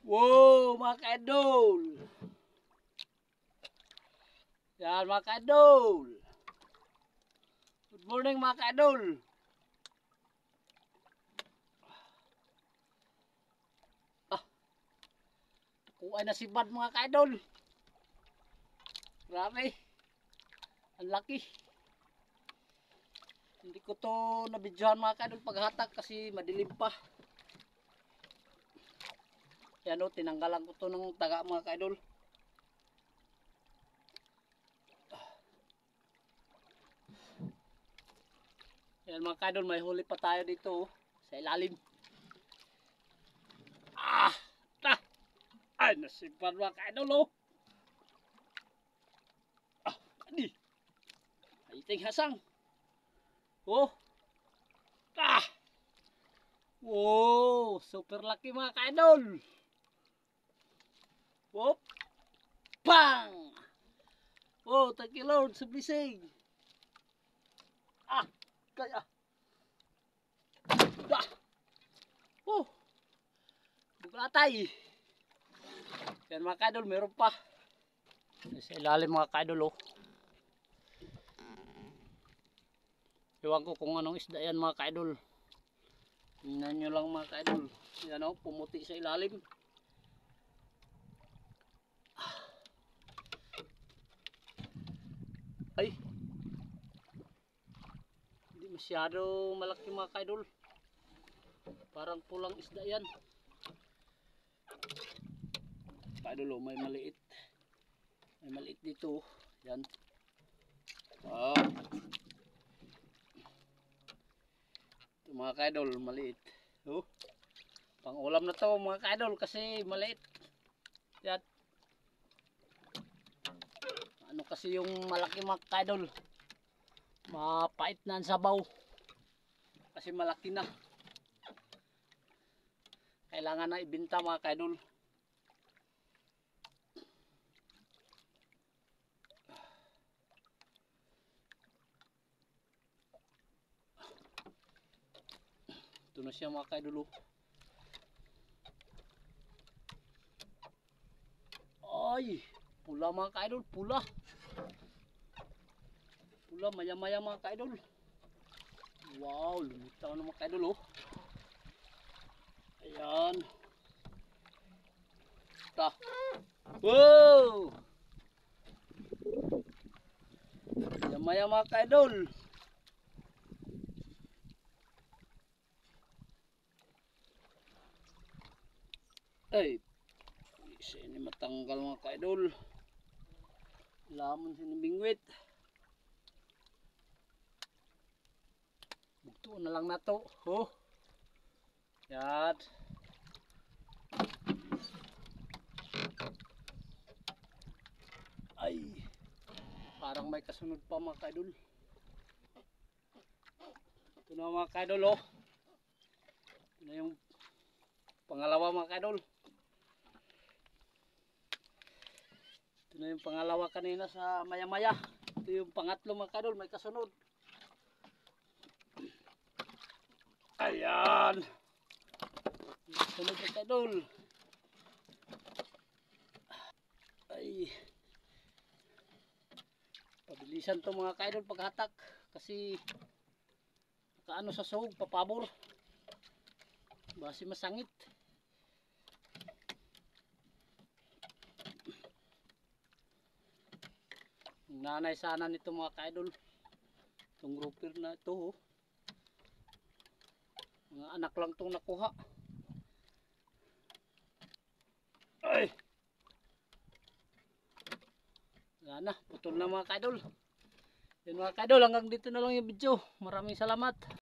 Wow, mga ka-idol. Yan mga ka-idol. Good morning mga ka-idol. Kuha na si Bad mga ka-idol. Grabe. Ang laki. Hindi ko to nabidyohan mga ka-idol paghatak kasi madilim pa. Yan o, tinanggalan ko to ng taga mga ka-idol. Yan mga ka-idol, may huli pa tayo dito sa ilalim. Ay, nasipan mga ka-idol Adi. Ay, ting hasang. Wow, super laki mga ka-idol. Whoop. Bang! Oh, thank you Lord sa blessing. Kaya. Oh. Buglatay. Yan mga ka-idol, meron pa. Sa ilalim mga ka-idol Iwan ko kung anong isda yan mga ka-idol. Tingnan nyo lang mga ka-idol. Yan pumuti sa ilalim. Ay. Hindi masyado malaki mga ka-idol. Parang pulang isda yan. Ka-idol may maliit. May maliit dito. Yan. Wow. Ito mga ka-idol, maliit. Pang ulam na to mga ka-idol kasi maliit. Yan. Ano kasi yung malaki mga ka-idol. Mapait na ang sabaw. Kasi malaki na. Kailangan na ibenta mga ka-idol. Ito na siya mga ka-idol Ay, pula mga ka-idol, pula. Pula, maya-maya mga ka-idol. Wow, lumitaw na mga ka-idol Ayan. Wow! Maya-maya mga ka-idol. Ay, isa ini matanggal mga ka-idol. Lamon sinibingwit. Bugtuon na lang nato. Yan. Ay, parang may kasunod pa mga ka-idol. Ito na mga ka-idol Ito na yung pangalawa mga ka-idol. Ito na yung pangalawa kanina sa maya-maya. Ito yung pangatlo mga ka-idol, may kasunod. Ayan. Kasunod mga ka-idol. Ay. Pabilisan to mga ka-idol paghatak kasi kaano sa sahog, papabor. Basi masangit. Nanay sana nito mga ka-idol. Itong grouper na ito Mga anak lang itong nakuha. Ay! Wala na, putol na mga ka-idol. Yan mga ka-idol, hanggang dito na lang yung video. Maraming salamat.